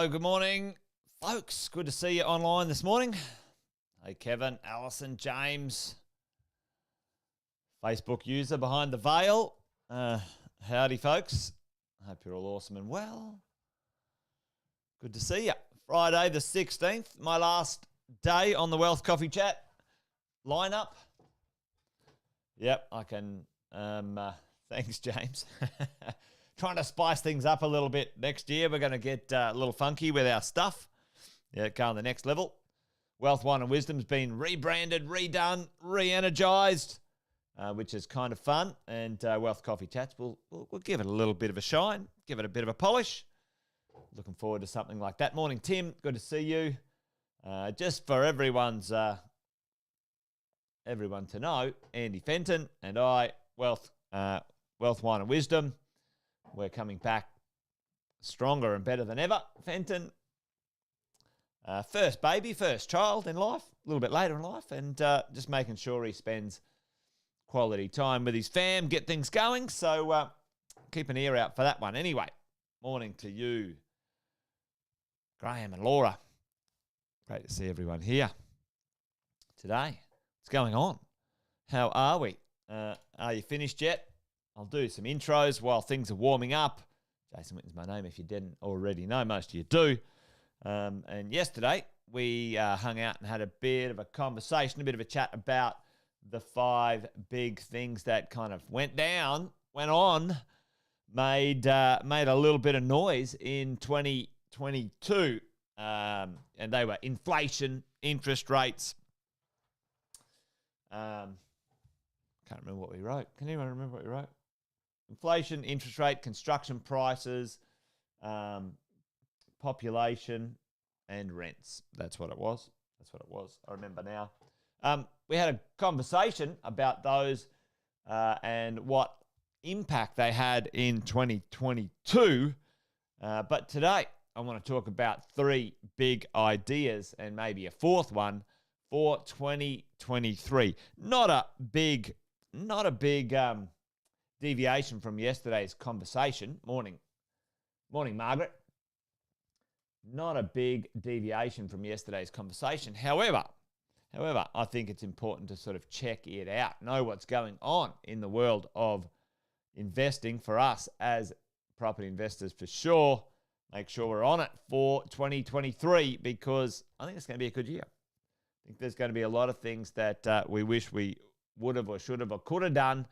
Hello, good morning, folks. Good to see you online this morning. Hey, Kevin, Alison, James, Facebook user behind the veil. Howdy, folks. I hope you're all awesome and well. Good to see you. Friday the 16th, my last day on the Wealth Coffee Chat lineup. Yep, I can. Thanks, James. Trying to spice things up a little bit next year. We're going to get a little funky with our stuff. Yeah, go on the next level. Wealth, Wine and Wisdom's been rebranded, redone, re-energized, which is kind of fun. And Wealth Coffee Chats, we'll give it a little bit of a shine, give it a bit of a polish. Looking forward to something like that. Morning, Tim. Good to see you. Just for everyone to know, Andy Fenton and I, Wealth, Wine and Wisdom, we're coming back stronger and better than ever. Fenton, first baby, first child in life, a little bit later in life, and just making sure he spends quality time with his fam, get things going. So keep an ear out for that one. Anyway, morning to you, Graham and Laura. Great to see everyone here today. What's going on? How are we? Are you finished yet? I'll do some intros while things are warming up. Jason Witten's my name if you didn't already know. Most of you do. And yesterday we hung out and had a bit of a conversation, a bit of a chat about the 5 big things that kind of went on, made a little bit of noise in 2022. And they were inflation, interest rates. Can't remember what we wrote. Can anyone remember what we wrote? Inflation, interest rate, construction prices, population, and rents. That's what it was. I remember now. We had a conversation about those and what impact they had in 2022. But today, I want to talk about 3 big ideas and maybe a 4th one for 2023. Not a big deviation from yesterday's conversation. Morning, Margaret. Not a big deviation from yesterday's conversation. However, I think it's important to sort of check it out, know what's going on in the world of investing for us as property investors for sure. Make sure we're on it for 2023 because I think it's going to be a good year. I think there's going to be a lot of things that we wish we would have or should have or could have done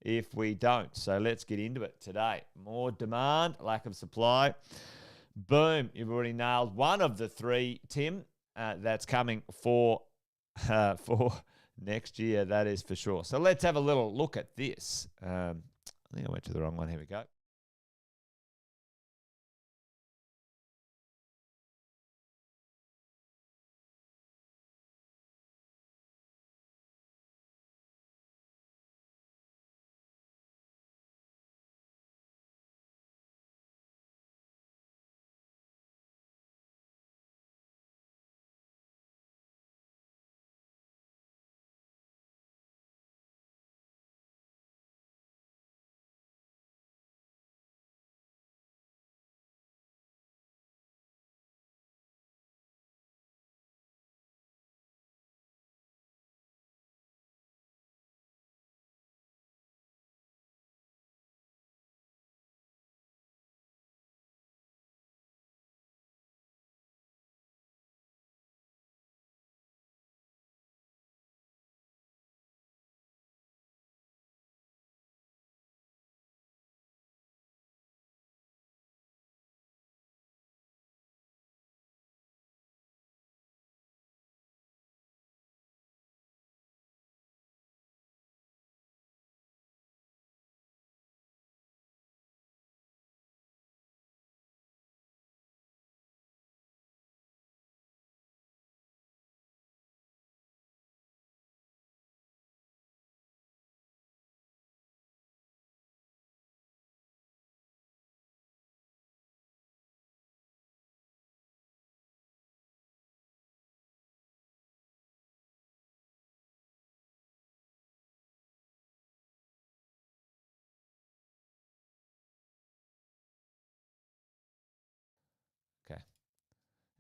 if we don't. So let's get into it today. More demand, lack of supply. Boom. You've already nailed one of the 3, Tim. That's coming for next year, that is for sure. So let's have a little look at this. I think I went to the wrong one. Here we go.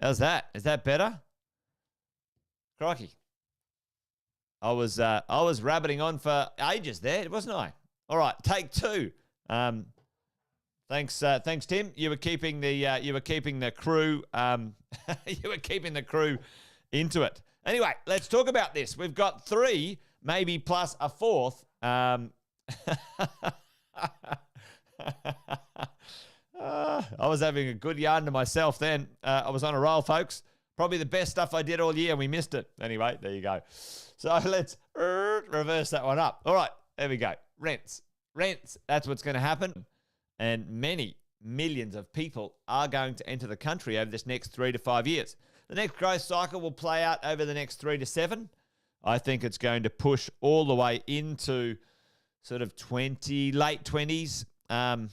How's that? Is that better? Crikey. I was rabbiting on for ages there, wasn't I? All right, take two. Thanks, Tim. You were keeping the crew you were keeping the crew into it. Anyway, let's talk about this. We've got three, maybe plus a fourth. I was having a good yarn to myself then. I was on a roll, folks. Probably the best stuff I did all year. We missed it. Anyway, there you go. So let's reverse that one up. All right, there we go. Rents. That's what's going to happen. And many millions of people are going to enter the country over this next 3 to 5 years. The next growth cycle will play out over the next 3 to 7. I think it's going to push all the way into sort of late 20s and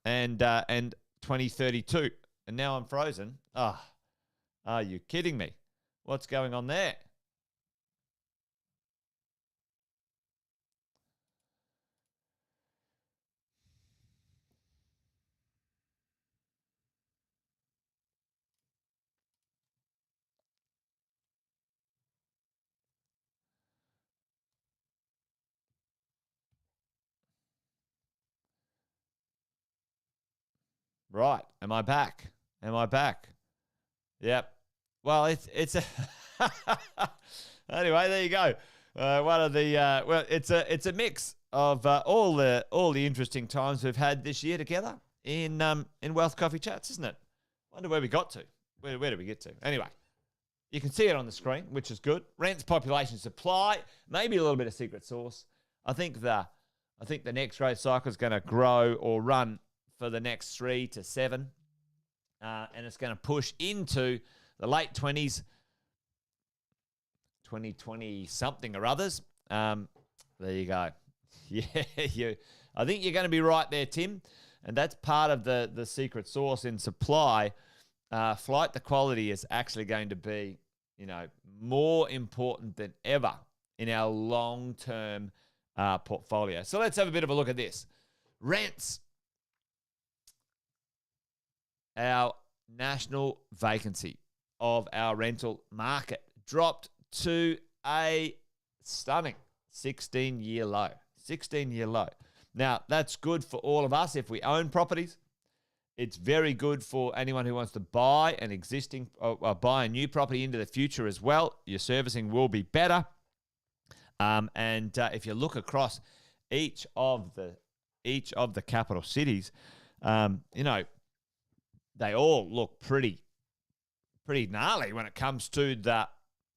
2032. And now I'm frozen. Are you kidding me? What's going on there? Right. Am I back? Yep. Well, it's a anyway. There you go. It's a mix of all the interesting times we've had this year together in Wealth Coffee Chats, isn't it? Wonder where we got to. Where did we get to? Anyway, you can see it on the screen, which is good. Rents, population, supply, maybe a little bit of secret sauce. I think the next growth cycle is going to grow or run for the next 3 to 7. And it's going to push into the late 20s, 2020 something or others. There you go. Yeah, I think you're going to be right there, Tim. And that's part of the secret sauce in supply. Flight to quality is actually going to be, more important than ever in our long-term portfolio. So let's have a bit of a look at this. Rents. Our national vacancy of our rental market dropped to a stunning 16-year low. 16-year low. Now, that's good for all of us if we own properties. It's very good for anyone who wants to buy buy a new property into the future as well. Your servicing will be better. And if you look across each of the capital cities, they all look pretty gnarly when it comes to the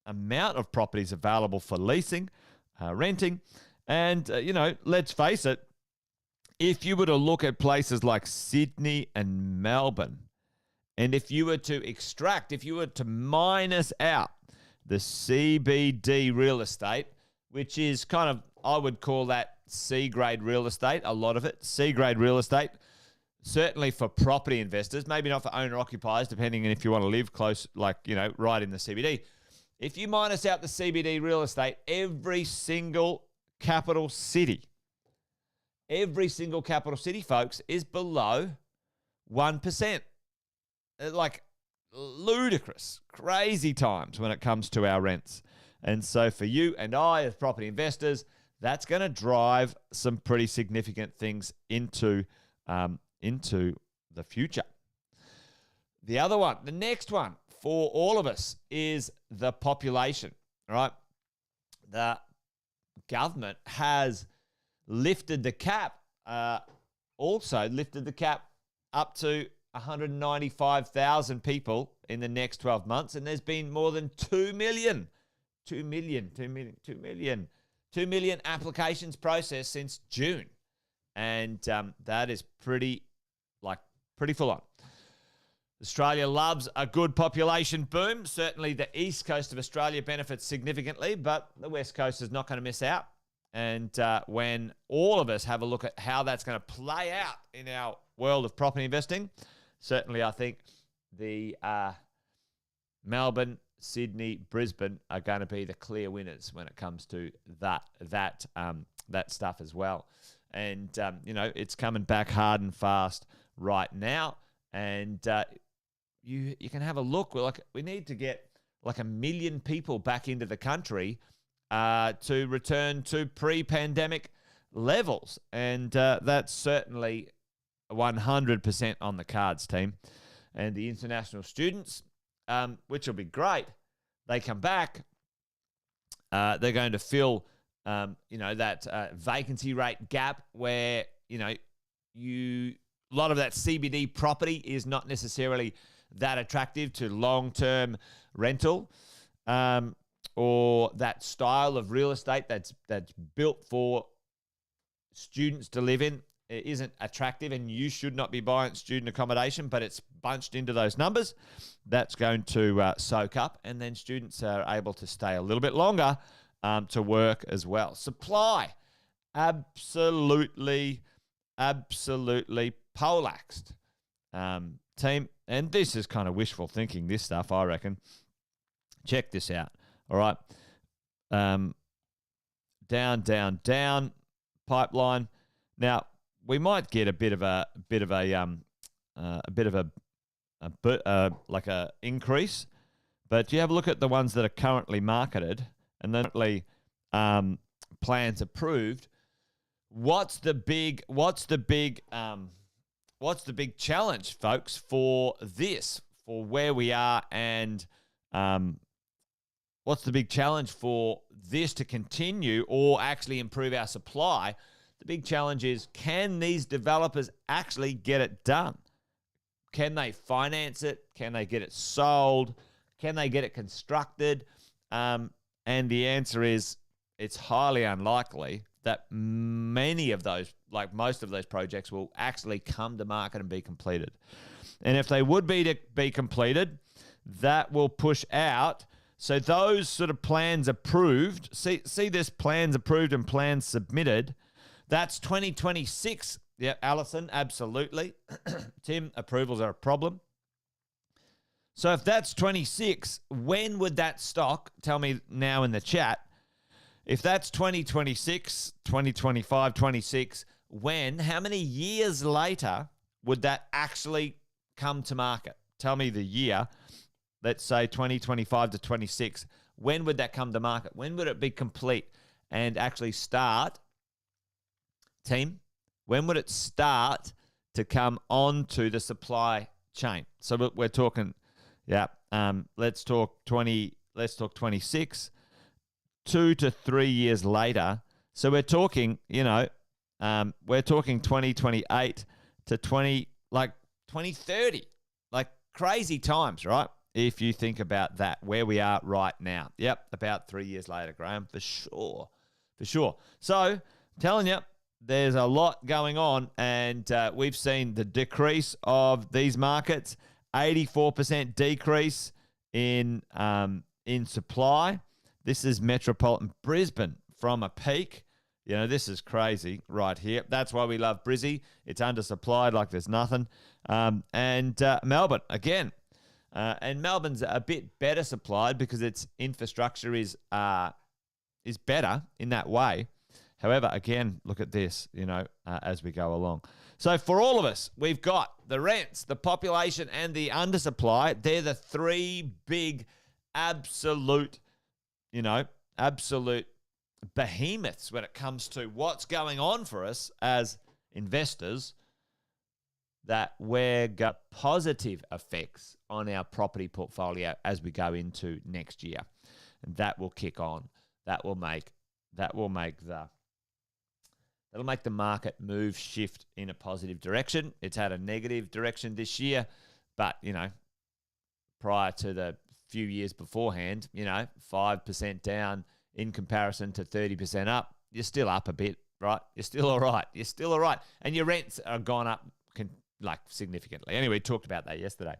amount of properties available for leasing, renting. And, let's face it, if you were to look at places like Sydney and Melbourne, and if you were to minus out the CBD real estate, which is kind of, I would call that C-grade real estate, a lot of it, C-grade real estate, certainly for property investors, maybe not for owner-occupiers, depending on if you want to live close, right in the CBD. If you minus out the CBD real estate, every single capital city, folks, is below 1%. Like ludicrous, crazy times when it comes to our rents. And so for you and I as property investors, that's going to drive some pretty significant things into the future. The next one for all of us is the population, right? The government has lifted the cap, also lifted the cap up to 195,000 people in the next 12 months. And there's been more than 2 million applications processed since June. And that is pretty full on. Australia loves a good population boom. Certainly the east coast of Australia benefits significantly, but the west coast is not going to miss out. And when all of us have a look at how that's going to play out in our world of property investing, certainly I think the Melbourne, Sydney, Brisbane are going to be the clear winners when it comes to that stuff as well. And, it's coming back hard and fast right now. And, you can have a look. Like, we need to get like 1 million people back into the country to return to pre-pandemic levels, and that's certainly 100% on the cards, team. And the international students, which will be great, they come back. They're going to fill, that vacancy rate gap where, a lot of that CBD property is not necessarily that attractive to long-term rental, or that style of real estate that's built for students to live in. It isn't attractive, and you should not be buying student accommodation, but it's bunched into those numbers. That's going to soak up, and then students are able to stay a little bit longer to work as well. Supply, absolutely poleaxed, team. And this is kind of wishful thinking, this stuff, I reckon. Check this out, all right? Down, pipeline. Now, we might get a bit of a increase, but you have a look at the ones that are currently marketed and then plans approved. What's the big challenge, folks, for where we are, and what's the big challenge for this to continue or actually improve our supply? The big challenge is, can these developers actually get it done? Can they finance it? Can they get it sold? Can they get it constructed? And the answer is, it's highly unlikely that many of those, like most of those projects, will actually come to market and be completed. And if they would be to be completed, that will push out. So those sort of plans approved, see this, plans approved and plans submitted, that's 2026. Yeah, Alison, absolutely. Tim, approvals are a problem. So if that's 26, when would that stock, tell me now in the chat, if that's 2026, 2025, 26, how many years later would that actually come to market? Tell me the year. Let's say 2025 to 26. When would that come to market? When would it be complete and actually start? Team, when would it start to come onto the supply chain? So we're talking, let's talk 26, 2 to 3 years later. So we're talking, we're talking 2028 to 2030, like crazy times, right? If you think about that, where we are right now. Yep, about 3 years later, Graham, for sure. So, telling you, there's a lot going on, and we've seen the decrease of these markets, 84% decrease in supply. This is metropolitan Brisbane from a peak. This is crazy right here. That's why we love Brizzy. It's undersupplied like there's nothing. And Melbourne, again. And Melbourne's a bit better supplied because its infrastructure is better in that way. However, again, look at this, as we go along. So for all of us, we've got the rents, the population, and the undersupply. They're the three big absolute behemoths when it comes to what's going on for us as investors, that we're got positive effects on our property portfolio as we go into next year. And that will kick on. That'll make the market shift in a positive direction. It's had a negative direction this year, but, prior to the few years beforehand, 5% down in comparison to 30% up, you're still up a bit, right? You're still all right. And your rents are gone up significantly. Anyway, we talked about that yesterday.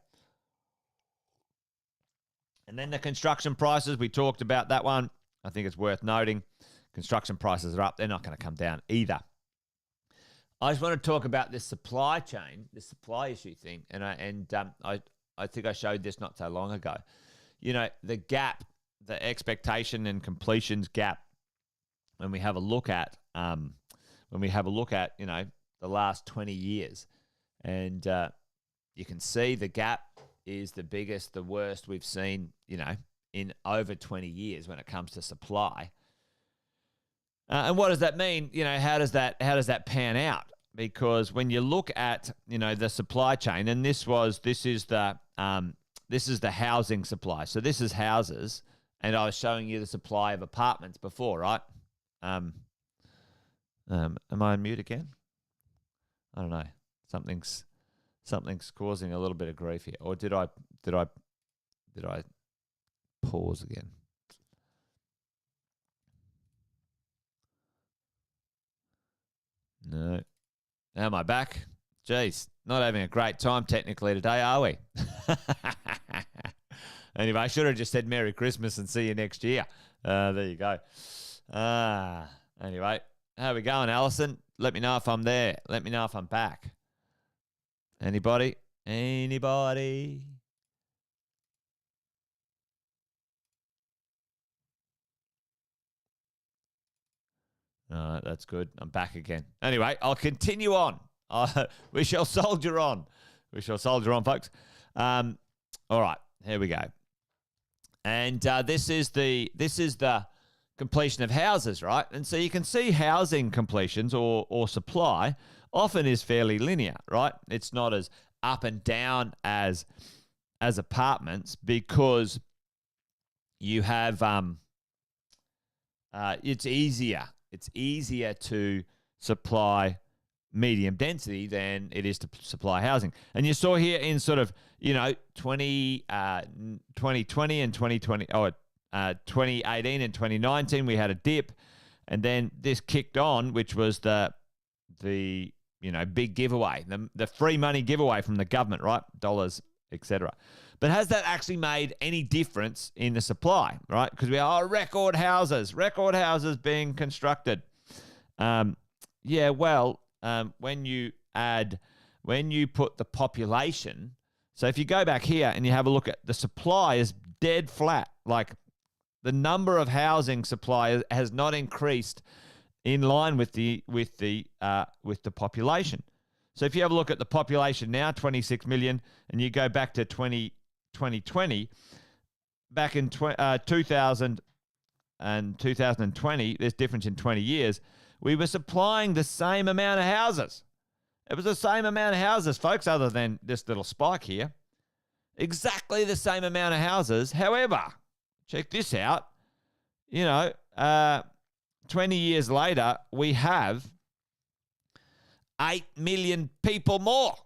And then the construction prices, we talked about that one. I think it's worth noting. Construction prices are up. They're not going to come down either. I just want to talk about this supply chain, this supply issue thing. And I think I showed this not so long ago. The gap, the expectation and completions gap, when we have a look at, the last 20 years, and you can see the gap is the biggest, the worst we've seen, in over 20 years when it comes to supply. And what does that mean? How does that pan out? Because when you look at, the supply chain, and this is the housing supply. So this is houses, and I was showing you the supply of apartments before, right? Am I on mute again? I don't know. Something's causing a little bit of grief here. Or did I pause again? No. Am I back? Jeez, not having a great time technically today, are we? Anyway, I should have just said Merry Christmas and see you next year. There you go. Anyway, how are we going, Alison? Let me know if I'm there. Let me know if I'm back. Anybody? All right, that's good. I'm back again. Anyway, I'll continue on. We shall soldier on. We shall soldier on, folks. All right, here we go. And this is the completion of houses, right? And so you can see housing completions or supply often is fairly linear, right? It's not as up and down as apartments because you have it's easier. It's easier to supply medium density than it is to supply housing. And you saw here in sort of, 2020 and 2020, 2018 and 2019, we had a dip. And then this kicked on, which was the big giveaway, the free money giveaway from the government, right? Dollars, etc. But has that actually made any difference in the supply, right? Because we are record houses being constructed. When you put the population, so if you go back here and you have a look at the supply is dead flat, like the number of housing supply has not increased in line with the population. So if you have a look at the population now, 26 million, and you go back to 2020, back in 2000 and 2020, there's difference in 20 years, we were supplying the same amount of houses. It was the same amount of houses, folks, other than this little spike here. Exactly the same amount of houses. However, check this out. 20 years later, we have 8 million people more.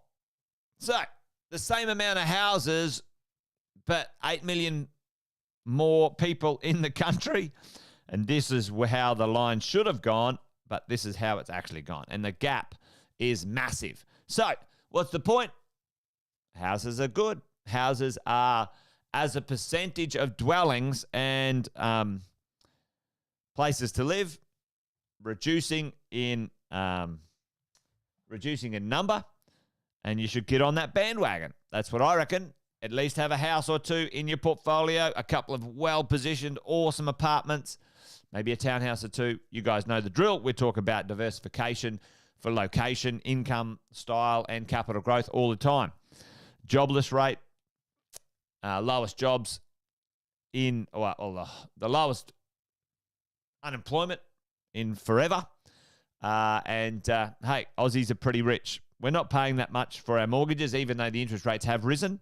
So the same amount of houses, but 8 million more people in the country. And this is how the line should have gone, but this is how it's actually gone. And the gap is massive. So what's the point? Houses are good. Houses are, as a percentage of dwellings and places to live, reducing in number, and you should get on that bandwagon. That's what I reckon. At least have a house or two in your portfolio, a couple of well-positioned, awesome apartments, maybe a townhouse or two. You guys know the drill. We talk about diversification for location, income, style, and capital growth all the time. Jobless rate, lowest jobs the lowest unemployment in forever. Hey, Aussies are pretty rich. We're not paying that much for our mortgages, even though the interest rates have risen.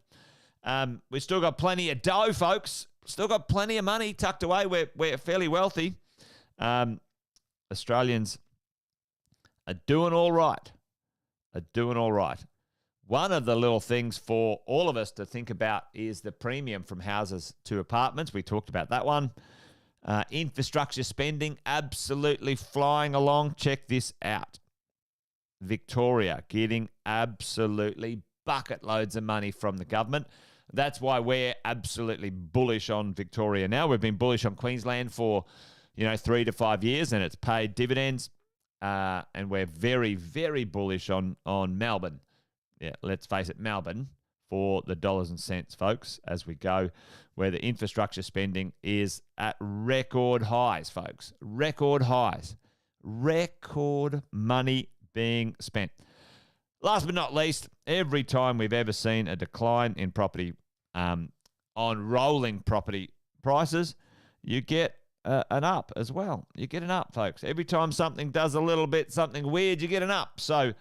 We've still got plenty of dough, folks. Still got plenty of money tucked away. We're fairly wealthy. Australians are doing all right. One of the little things for all of us to think about is the premium from houses to apartments. We talked about that one. Infrastructure spending absolutely flying along. Check this out. Victoria getting absolutely bucket loads of money from the government. That's why we're absolutely bullish on Victoria now. We've been bullish on Queensland for 3 to 5 years, and it's paid dividends. And we're very, very bullish on Melbourne. Yeah, let's face it, Melbourne for the dollars and cents, folks, as we go, where the infrastructure spending is at record highs, folks. Record highs. Record money being spent. Last but not least, every time we've ever seen a decline in property on rolling property prices, you get an up as well. You get an up, folks. Every time something does a little bit something weird, you get an up. So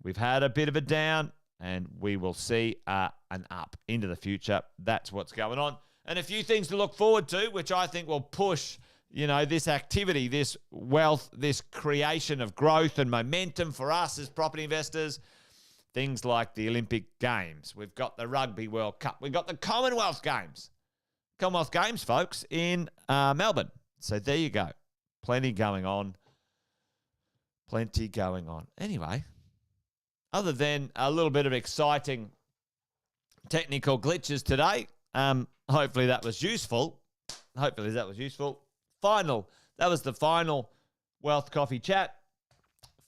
we've had a bit of a down, and we will see an up into the future. That's what's going on. And a few things to look forward to, which I think will push, this activity, this wealth, this creation of growth and momentum for us as property investors. Things like the Olympic Games. We've got the Rugby World Cup. We've got the Commonwealth Games. Commonwealth Games, folks, in Melbourne. So there you go. Plenty going on. Anyway, other than a little bit of exciting technical glitches today, hopefully that was useful. That was the final Wealth Coffee Chat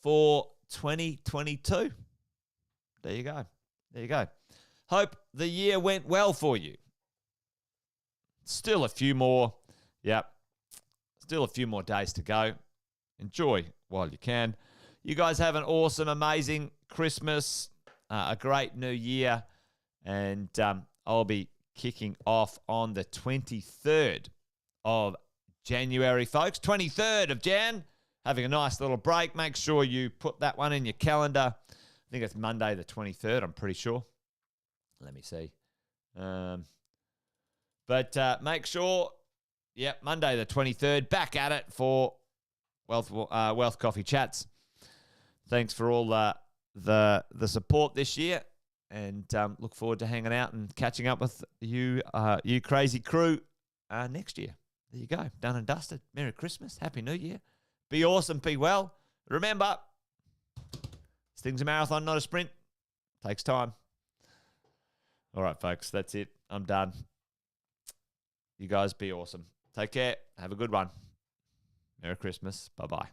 for 2022. There you go. Hope the year went well for you. Still a few more days to go. Enjoy while you can. You guys have an awesome, amazing Christmas, a great new year, and I'll be kicking off on the 23rd of January, folks. 23rd of Jan. Having a nice little break. Make sure you put that one in your calendar. I think it's Monday the 23rd, I'm pretty sure. Let me see. But make sure, Monday the 23rd, back at it for Wealth Coffee Chats. Thanks for all the support this year, and look forward to hanging out and catching up with you crazy crew next year. There you go. Done and dusted. Merry Christmas. Happy New Year. Be awesome. Be well. Remember, this thing's a marathon, not a sprint. Takes time. All right, folks. That's it. I'm done. You guys be awesome. Take care. Have a good one. Merry Christmas. Bye-bye.